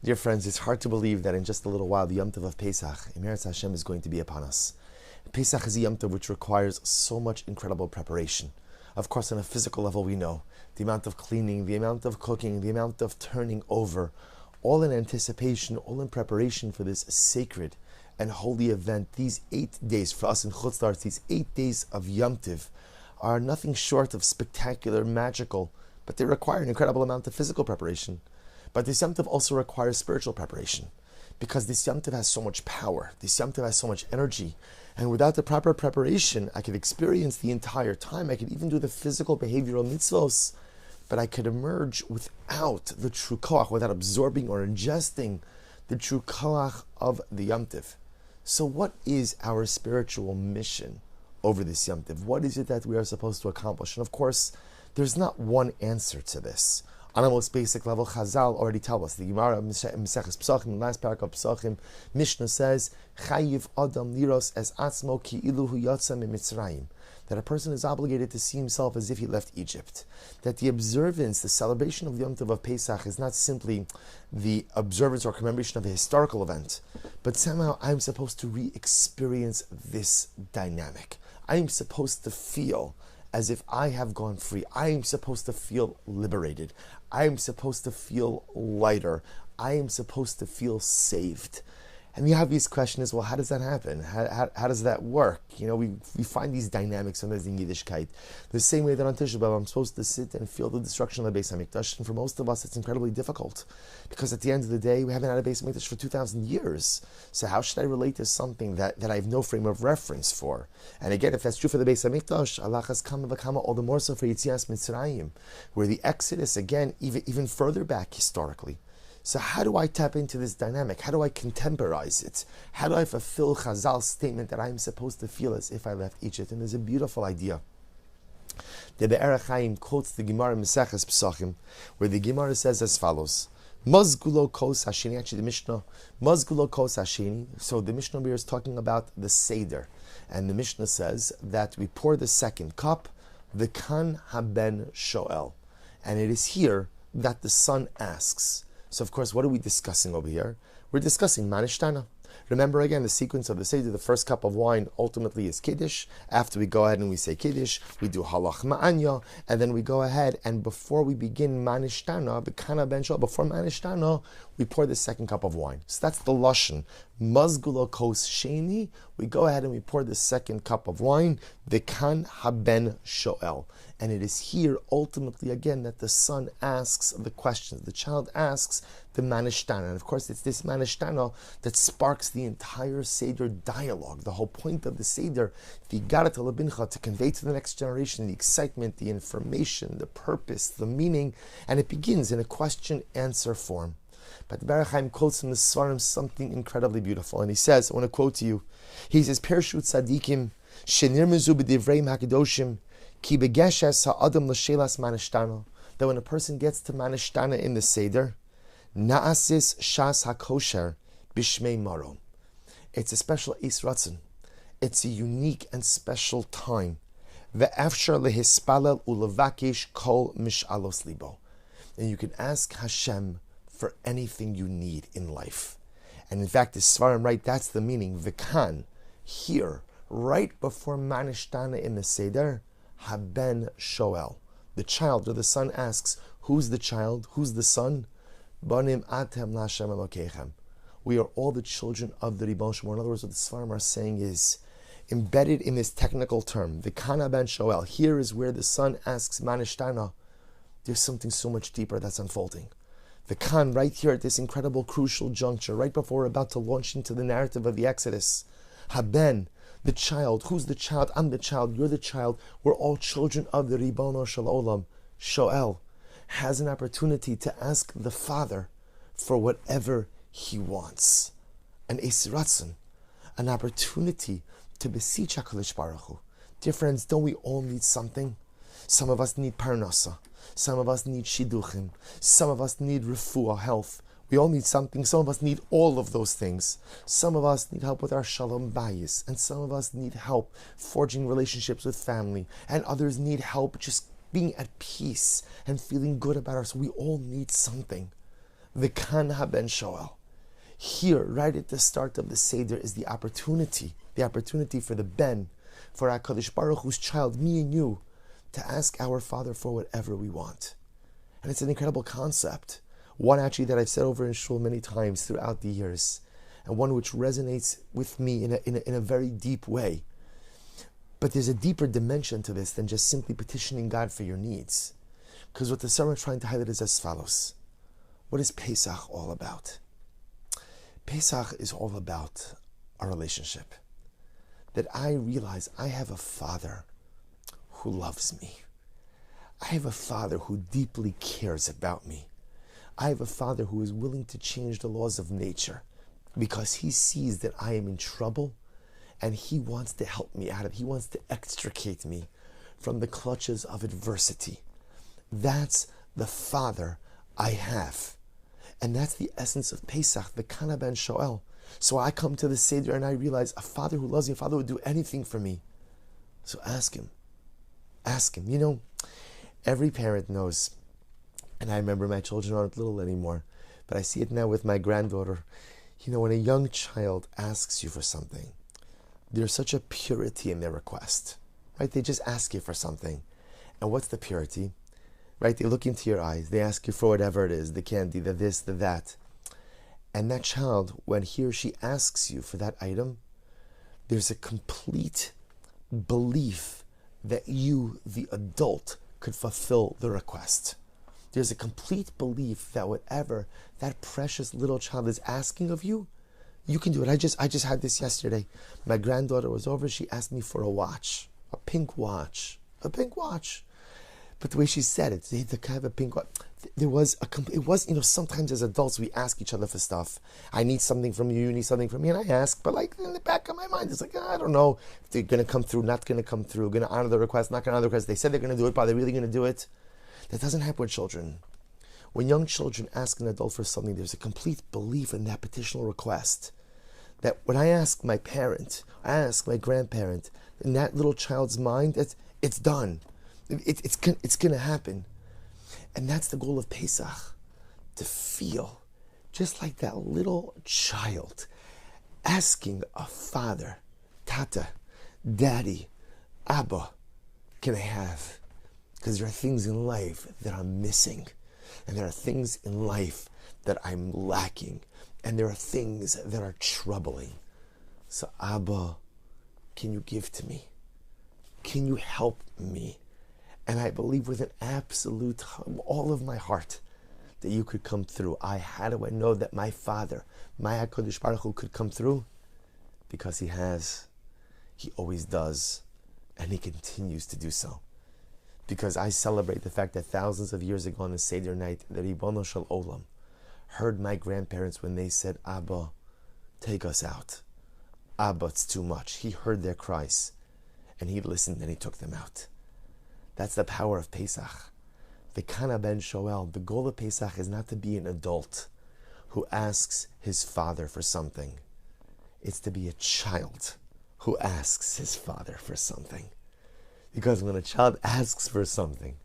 Dear friends, it's hard to believe that in just a little while the Yom Tov of Pesach, Emeretz Hashem, is going to be upon us. Pesach is a Yom Tov which requires so much incredible preparation. Of course, on a physical level, we know the amount of cleaning, the amount of cooking, the amount of turning over, all in anticipation, all in preparation for this sacred and holy event. These 8 days for us in Chutz La'aretz, these 8 days of Yom Tov, are nothing short of spectacular, magical, but they require an incredible amount of physical preparation. But this Yom Tov also requires spiritual preparation, because this Yom Tov has so much power, this Yom Tov has so much energy, and without the proper preparation, I could experience the entire time, I could even do the physical behavioral mitzvos, but I could emerge without the true koach, without absorbing or ingesting the true koach of the Yom Tov. So what is our spiritual mission over this Yom Tov? What is it that we are supposed to accomplish? And of course, there's not one answer to this. On a most basic level, Chazal already tell us. The Gemara Meseches Pesachim, the last parak of Pesachim, Mishnah says, Chayiv Adam liros es atzmo ki ilu hu yotza miMitzrayim. That a person is obligated to see himself as if he left Egypt. That the observance, the celebration of the Yom Tov of Pesach is not simply the observance or commemoration of a historical event, but somehow I'm supposed to re-experience this dynamic. I'm supposed to feel as if I have gone free. I am supposed to feel liberated. I am supposed to feel lighter. I am supposed to feel saved. And the obvious question is, well, how does that happen? How does that work? You know, we find these dynamics sometimes in Yiddishkeit. The same way that on Tisha B'Av I'm supposed to sit and feel the destruction of the Beis HaMikdash, and for most of us it's incredibly difficult, because at the end of the day we haven't had a Beis HaMikdash for 2,000 years. So how should I relate to something that I have no frame of reference for? And again, if that's true for the Beis HaMikdash, Allah has kama v'kama, all the more so for Yetzias Mitzrayim, where the Exodus, again, even further back historically. So how do I tap into this dynamic? How do I contemporize it? How do I fulfill Chazal's statement that I'm supposed to feel as if I left Egypt? And there's a beautiful idea. The Be'er HaChaim quotes the Gemara Meseches Pesachim, where the Gemara says as follows: Mazgulo kos hasheni. Actually, the Mishnah, Mazgulo kos hasheni. So the Mishnah here is talking about the Seder, and the Mishnah says that we pour the second cup, the kan haben shoel, and it is here that the son asks. So of course, what are we discussing over here? We're discussing manishtana. Remember again the sequence of the Seder. The first cup of wine ultimately is Kiddush. After we go ahead and we say Kiddush, we do Halach Ma'anya, and then we go ahead and before we begin manishtana, B'kana ben shol, before manishtana, we pour the second cup of wine. So that's the Lashon. Mazgulo kos sheni, we go ahead and we pour the second cup of wine, the kan haben shoel. And it is here, ultimately, again, that the son asks the questions. The child asks the manishtana. And of course, it's this manishtana that sparks the entire Seder dialogue. The whole point of the Seder, the Igarat Labincha, to convey to the next generation the excitement, the information, the purpose, the meaning. And it begins in a question-answer form. But the Be'er HaChaim quotes in the Svarim something incredibly beautiful. And he says, I want to quote to you, he says, Pershut Tzadikim, Shenirmezu b'divrei HaKadoshim, Ki begeshes ha'adam l'shelas manishtana, that when a person gets to manishtana in the Seder, na'asis shas ha'kosher b'shmei maron. It's a special Eis Ratzon. It's a unique and special time. Ve'afshar lehispalel ulevakish kol mish'alos libo. And you can ask Hashem for anything you need in life. And in fact, the Svarim, right, that's the meaning. V'kan, here, right before manishtana in the Seder, haben shoel. The child or the son asks, who's the child? Who's the son? Banim atem l'Hashem Elokechem. We are all the children of the Ribon Shemor. In other words, what the Svarim are saying is, embedded in this technical term, the kan haben shoel, here is where the son asks manishtana. There's something so much deeper that's unfolding. The kan, right here at this incredible crucial juncture, right before we're about to launch into the narrative of the Exodus, haben, the child. Who's the child? I'm the child. You're the child. We're all children of the Ribono Shel Olam. Shoel has an opportunity to ask the Father for whatever he wants. An Eis Ratzon, an opportunity to beseech HaKadosh Baruch Hu. Dear friends, don't we all need something? Some of us need parnasa. Some of us need shiduchim. Some of us need refuah, health. We all need something. Some of us need all of those things. Some of us need help with our shalom bayis, and some of us need help forging relationships with family, and others need help just being at peace and feeling good about ourselves. We all need something. V'kan haben shoel. Here, right at the start of the Seder, is the opportunity for the Ben, for HaKadosh Baruch Hu's child, me and you, to ask our Father for whatever we want. And it's an incredible concept. One actually that I've said over in Shul many times throughout the years, and one which resonates with me in a very deep way. But there's a deeper dimension to this than just simply petitioning God for your needs. Because what the Sarah is trying to highlight is as follows. What is Pesach all about? Pesach is all about our relationship. That I realize I have a Father who loves me. I have a Father who deeply cares about me. I have a Father who is willing to change the laws of nature because He sees that I am in trouble and He wants to help me out of it. He wants to extricate me from the clutches of adversity. That's the Father I have. And that's the essence of Pesach, the Kana ben Shoel. So I come to the Seder and I realize a Father who loves me, a Father who would do anything for me. So ask Him. Ask Him. You know, every parent knows, and I remember my children aren't little anymore, but I see it now with my granddaughter. You know, when a young child asks you for something, there's such a purity in their request, right? They just ask you for something. And what's the purity? Right? They look into your eyes. They ask you for whatever it is, the candy, the this, the that. And that child, when he or she asks you for that item, there's a complete belief that you, the adult, could fulfill the request. There's a complete belief that whatever that precious little child is asking of you, you can do it. I just had this yesterday. My granddaughter was over. She asked me for a watch, a pink watch. But the way she said it, the kind of a pink watch, it was, sometimes as adults we ask each other for stuff. I need something from you, you need something from me, and I ask, but like in the back of my mind, it's like, I don't know if they're going to come through, not going to come through, going to honor the request, not going to honor the request. They said they're going to do it, but are they really going to do it? That doesn't happen with children. When young children ask an adult for something, there's a complete belief in that petitional request. That when I ask my parent, I ask my grandparent, in that little child's mind, it's done. It's going to happen. And that's the goal of Pesach, to feel just like that little child asking a father, Tata, Daddy, Abba, can I have? Because there are things in life that I'm missing. And there are things in life that I'm lacking. And there are things that are troubling. So Abba, can you give to me? Can you help me? And I believe with an absolute, all of my heart, that you could come through. How do I know that my Father, my HaKadosh Baruch Hu, could come through? Because He has. He always does. And He continues to do so. Because I celebrate the fact that thousands of years ago on the Seder night, the Ribono Shel Olam heard my grandparents when they said, Abba, take us out. Abba, it's too much. He heard their cries. And He listened and He took them out. That's the power of Pesach. The Kana ben Shoel, the goal of Pesach is not to be an adult who asks his father for something. It's to be a child who asks his father for something. Because when a child asks for something,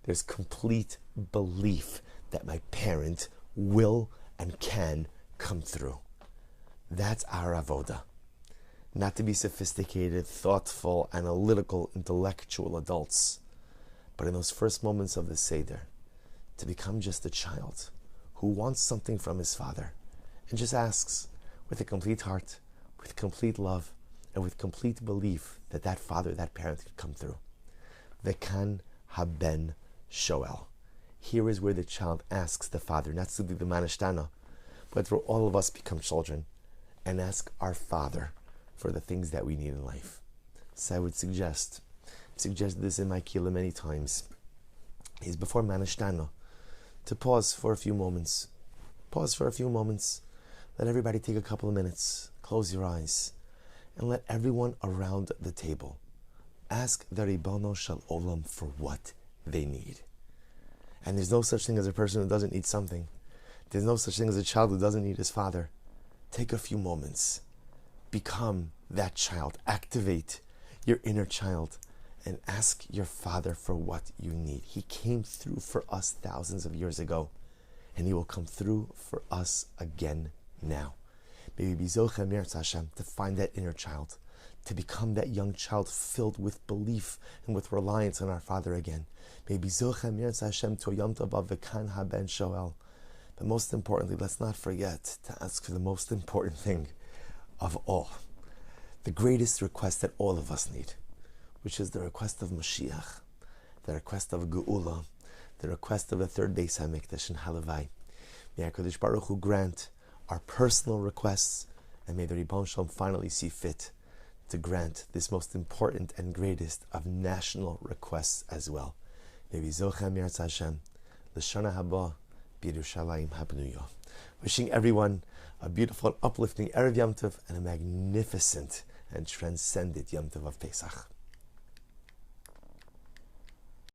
there's complete belief that my parent will and can come through. That's our avoda. Not to be sophisticated, thoughtful, analytical, intellectual adults, but in those first moments of the Seder, to become just a child who wants something from his father and just asks with a complete heart, with complete love, and with complete belief that that father, that parent could come through. V'kan haben shoel. Here is where the child asks the father, not simply the manashtana, but where all of us become children and ask our Father for the things that we need in life. So I would suggest this in my kila many times, is before manashtana, to pause for a few moments. Pause for a few moments. Let everybody take a couple of minutes. Close your eyes. And let everyone around the table ask the Ribono Shel Olam for what they need. And there's no such thing as a person who doesn't need something. There's no such thing as a child who doesn't need his father. Take a few moments. Become that child. Activate your inner child and ask your Father for what you need. He came through for us thousands of years ago. and He will come through for us again now. May we be Zocha Meretz Hashem to find that inner child, to become that young child filled with belief and with reliance on our Father again. May we be Zocha Meretz Hashem to a Yom Tov of V'kan HaBen Shoel. But most importantly, let's not forget to ask for the most important thing of all, the greatest request that all of us need, which is the request of Mashiach, the request of Geula, the request of the third Beis HaMikdash in Halavai. May HaKadosh Baruch Hu grant our personal requests, and may the Ribbon Shalom finally see fit to grant this most important and greatest of national requests as well. May we Zocha Meretz Hashem, L'Shana Haba, B'Yerushalayim HaBnuya. Wishing everyone a beautiful and uplifting Erev Yom Tov and a magnificent and transcendent Yom Tov of Pesach.